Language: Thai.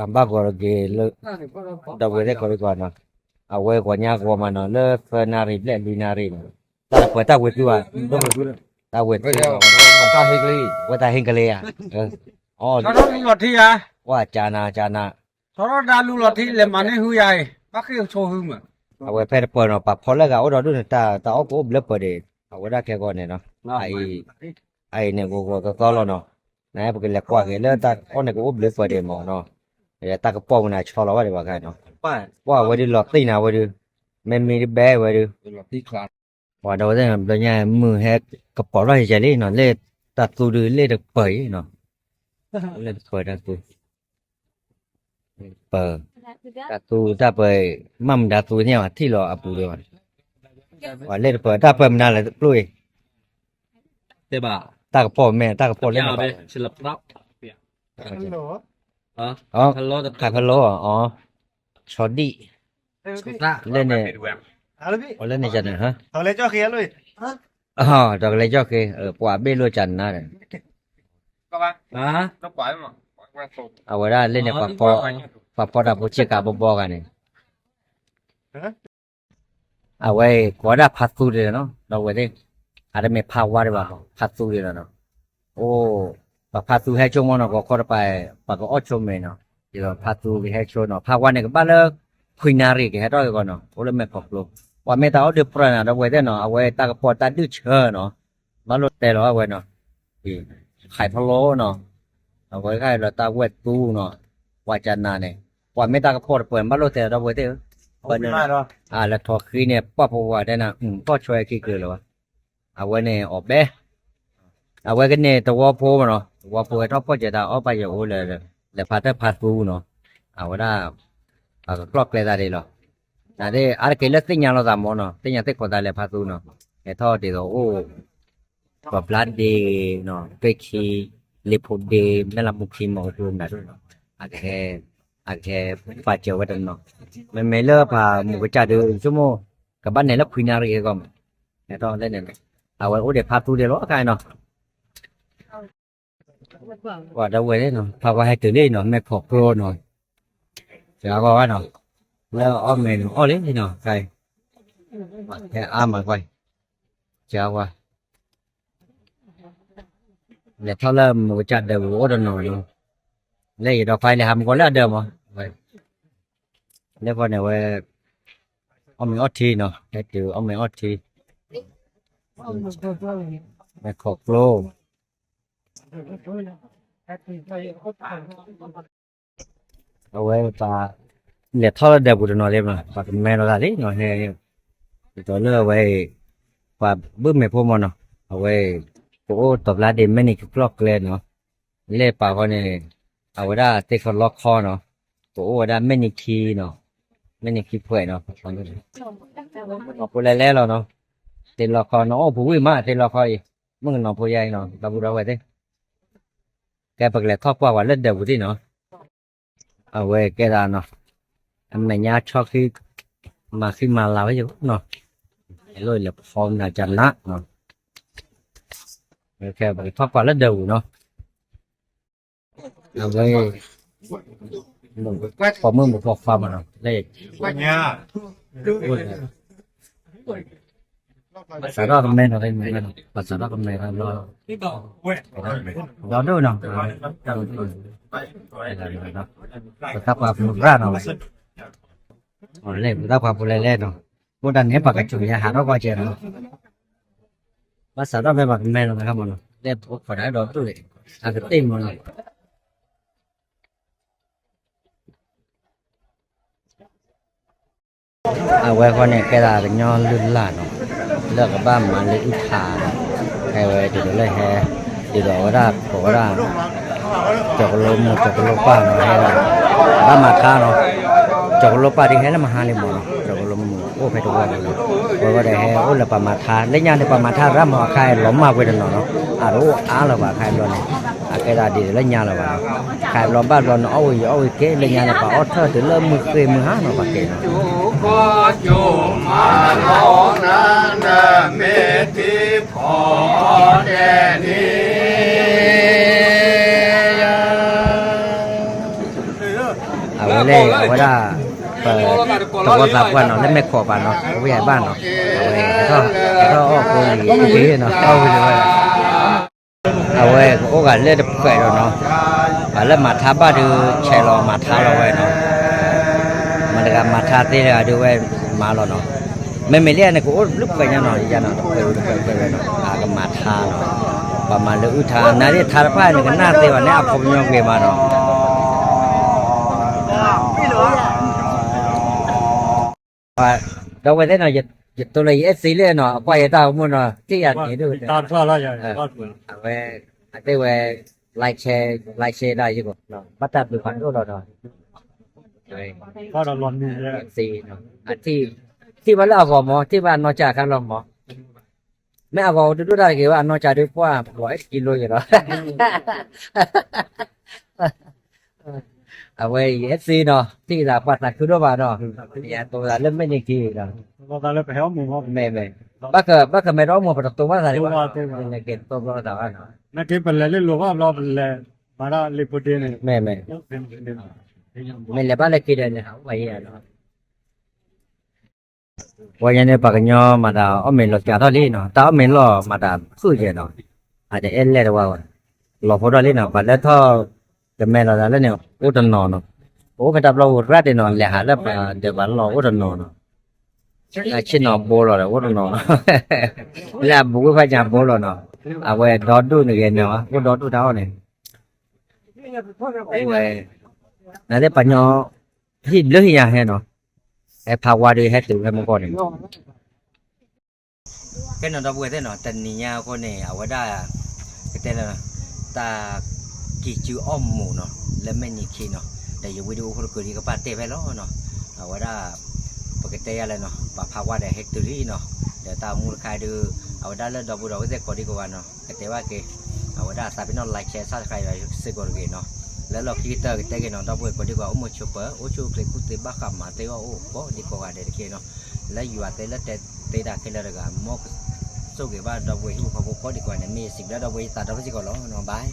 amba goroge le da wede ko ko no awe ko nya ko ma no le fenari le linari ta ko ta we tu ta we tu ta hikli wa ta hin kale ya oh တော်တော်လူတော်ထီရ wa chana တော်တော်ဒါလူတော်ထီလေမနေဟူရယ်ဘာခေချိုဟူမှာ awe pe po no pa phola ga o do ta o ko ble po de awe da ke ko ne no ai ne ko lo no na porque le kwa ke le ta o ne ko ble po de mo no ya ta ko po na cho lo wa de ba ka no ป้า wa we de lo tin na we de me me de be we de ที่คลา wa do de lo nya mu he ko po lo je le no le ta tu de le de pe no le pe da tu pe ta tu ta pe mam da tu nya thi lo apu de wa le pe ta pe na le plui เตบ่า ta ko po me ta ko po le ยาว ma ไปศิลปะอ๋อ อ๋อ ฮัลโหล ขายพะโล้อ๋อชอดี้ สุดละ เล่นเนี่ย อะไรพี่ เล่นในจันทร์ฮะ เอาเลยเจ้าเขียนเลย อ๋อดอกอะไรเจ้าคือปว่าเบ้โลจันทร์นะเนี่ย ฮะ เอาไว้ได้เล่นในปะปอดาโปเชกาบ่กันเนี่ยเอาไว้กว่าได้พัดตู้เลยเนาะเราไว้ได้อะไรไม่พาวาได้ป่ะพัดตู้เลยเนาะโอ้ปะพัดตู้ให้ชมเนาะก็ขอไปปะก็อดชมเนาะเดี๋ยวพัดตู้ให้ชมเนาะพาวาเนี่ยก็บ้านเลิกคุยนารีก็ให้ได้ก่อนเนาะโอ้เลยไม่พอปลุกว่าไม่ต้องเอาเดือดร้อนนะเราไว้ได้เนาะเอาไว้ตากปอตาดื้อเชื่อเนาะมาลดแต่เราเอาไว้เนาะไข่พะโล้เนาะเอาไว้ไข่เราตาเวทตู้เนาะว่าจันนาเนี่ยว่าไม่ตากปอเปิดมาลดแต่เราไว้ได้เปิดเนี่ยแล้วทอคืนเนี่ยป้าพว่าได้นะป้าช่วยกี่เกลือหรอวะเอาไว้เนี่ยออกเบ้เอาไว้กันเนี่ยตัวโพมันเนาะตัวโพให้ทอป้าจะได้เอาไปอย่างโอ้เลยพาแต่พาตู้เนาะเอาไว้ได้เอาก็กรอกเลยได้เลยหรอแต่เดี๋ยวอะไรเกี่ยวกับสิ่งอย่างเราทำมั้งเนาะสิ่งอย่างที่คนได้เลยพาตู้เนาะไอ้ทอดเดี๋ยวโอ้แบบร้านเดย์เนาะเบคีลิปเดย์นั่นละมุขทีมองดูนะโอเคฟ้าเจียวไว้ตรงเนาะไม่เลิกพาหมูกระจาเดินชั่วโมงกับบ้านไหนแล้วคุยนารีก็ไอ้ทอดเล่นเนี่ยเอาไว้โอ้เดี๋ยวพาตู้เดี๋ยวล้อกันเนาะว่าเราไว้ได้เนาะพาไว้ให้ตื่นได้เนาะไม่พอโปรเนาะจะเอาไว้เนาะแล้วอ้อมเมนูอ้อเล่นเนาะใครแค่อ้ามาไว้จะเอาไว้เดี๋ยวถ้าเริ่มหมูจัดเดี๋ยวโอ้โดนหน่อยเนาะเลยดอกไฟเลยทำก่อนแล้วเดิมอ่ะแล้วก็เนี่ยไว้อ้อมมีออทีเนาะให้ตื่นอ้อมมีออทีไม่ขอบโปรเอาไว้ปลาเนี่ยถ้าเดี๋ยวบุตรนอนเลยมั้ยปลาแม่นอนได้เนาะเนี่ยตัวเลือกไว้ปลาบึ้มไม่พอมันเนาะเอาไว้โอ้ตบลาเดมไม่นี่คือกลอกเลยเนาะเล่ปลาเขาเนี่ยเอาไว้ได้เตะเขาล็อกคอเนาะโอ้ได้ไม่นี่คีเนาะไม่นี่คีเปื่อยเนาะตอนนี้เอาไปแล้วเนาะเตะล็อกคอเนาะโอ้ผู้วิ่งมาเตะล็อกคออีกมึงเนาะผู้ใหญ่เนาะตาบุเราไว้เด้แกปากแหลกทอดกว่าเล่นเดี๋ยวบุตรเนาะเอาไว้แกได้เนาะอันไหนยาชอบคือมาขึ้นมาเราให้อยู่เนาะเลยlà form là chặt láเนาะโอเคไปทอดกว่าแล้วเดี๋ยวเนาะเอาไว้พอมือหมดพอความเนาะเลข เนี่ย ภาษาเราทำไงเนาะภาษาเราทำไงเราเราดูเนาะประทับความรู้ราเนาะเลขประทับความรู้เล่นเนาะพวกนั้นเนี่ยปากกระจุยหาเราก็เจอเนาะภาษาเราไม่แบบแม่เนาะนะครับมันเล่นพวกฝ่ายเราตัวเลยอาจจะเต็มมันเลยเอาไว้คนเนี่ยแกได้เป็นย้อนลื่นหลานเนาะเลิกกับบ้านมาเลยอุทานใครไว้เดี๋ยวเลยแฮเดี๋ยวก็ได้บอกว่าได้จกลมป้าเนาะให้บ้านมาท่าเนาะจกลมป้าที่ให้แล้วมาหาเลยหมดจกลมโอ้ไปตัวเลยก็ได้ให้โอ้ละป้ามาท่าเล่นยาในป้ามาท่าร่ำมาใครล้มมาไว้ตรงเนาะรู้ละว่าใครล้มแกได้ดีเล่นยาละว่าใครล้มบ้านล้มเอาอีกเกเล่นยาในป้าออเธอถึงเริ่มมือเคยมือห้าเนาะป้าเกเนาะก็จุมาลองนั้นเมติพอแดนี เอาไว้ได้ตัวสับกันเนาะแล้วไม่ขอบ้านเนาะผู้ใหญ่บ้านเนาะเอาไว้ก็ออกคนดีเนาะเอาไปเลยเอาไว้โอกาสเล่นเกิดเนาะแล้วมาท้าบ้านดูแชร์เรามาท้าเราไว้เนาะมันก็มาท้าตีเลยดูไว้มาเราเนาะไม่เรียกนะกูลุกไปยังเนาะยันเนาะไปเนาะก็มาท้าเนาะประมาณเลยอุทานนั่นที่ท้าป้ายนี่ก็น่าเตะวันนี้ผมยังเกมาเนาะเราไปได้เนาะจะตัวเลยสีเลยเนาะไปตามุ่นเนาะที่อยากเห็นด้วย ตามว่าแล้วอย่างก็เหมือน เอาไว้ได้ไว้ไลค์แชร์ได้ยังไงเนาะบัตรดูฟันก็เราเนาะ ก็เราลอนนี่เลย สีเนาะที่วันละเอาหมอที่บ้านนอกจากการลองหมอไม่เอาดูได้กี่ว่านอกจากด้วยว่าหัวกิโลอยู่เนาะเอาไว้สีเนาะที่เราปัดหนักคือด้วยบ้านเนาะเนี่ยตัวเราเริ่มไม่ยังกี่เนาะ เราตอนแรกไปให้หมูเขา ไม่บ้าก็ไม่ร้องมัวประตูว่าอะไรว่าเนี่ยเก็บตัวเราแต่ว่าเนาะ นักเก็บเป็นเลยรู้ว่าเราเป็นเลยมาได้รีพอร์ตเนี่ย ไม่เลยบ้านเลยกี่เดือนเนี่ยไว้เนาะวันนี้ปากกันยอมาดาวเอาเมนหลอกจากเท่านี้เนาะแต่เอาเมนหล่อมาดาวคือเจเนาะอาจจะเอ็นเลยว่าหลอกพอได้เลยเนาะปัดแล้วท่อจะแม่เราแล้วเนี่ยอุดนอนเนาะโอ้ไปดับเรารัดเนาะแหละหาแล้วเดี๋ยววันเราอุดนอนเนาะชิ้นนอนโบเราเลยอุดนอนแล้วบุกไปจับโบเราเนาะเอาไว้ดอดดูหนึ่งเนาะก็ดอดดูเท่าเนี่ยเอาไว้นั่นได้ปัญญาที่เลือกอย่างเงี้ยเนาะไอ้ภาวะด้วยให้ตื่นให้มันก่อนเนี่ยcái nó đâu vậy thế nó tình nhau con này ở đây cái tên là ta kỳ chữ om mù nó lên men nhị khi nó để dùng video của cười đi các bạn tê về đó nó ở đây cái tê là nó và phá qua để hết từ đi nó để ta mua khai đưa ở đây lên đầu video cái có đi của bạn nó cái tê ba kì ở đây ta biết nó like share subscribe là sự còn gì nóแล้วเราคิดcái tê cái nó đâu vậy có đi qua một chụp ở chụp cái cụ tê ba cầm mà tê có đi qua để kia nóแล้วอยู่อาเตแล้วเตด่าแค่ละก็มอกสู้กับว่าเราเว้ยเขาบอกก็ดีกว่าเนี่ยมีสิ่งแล้วเราเว้ยตัดเราก็จะก่อนร้องนอนบาย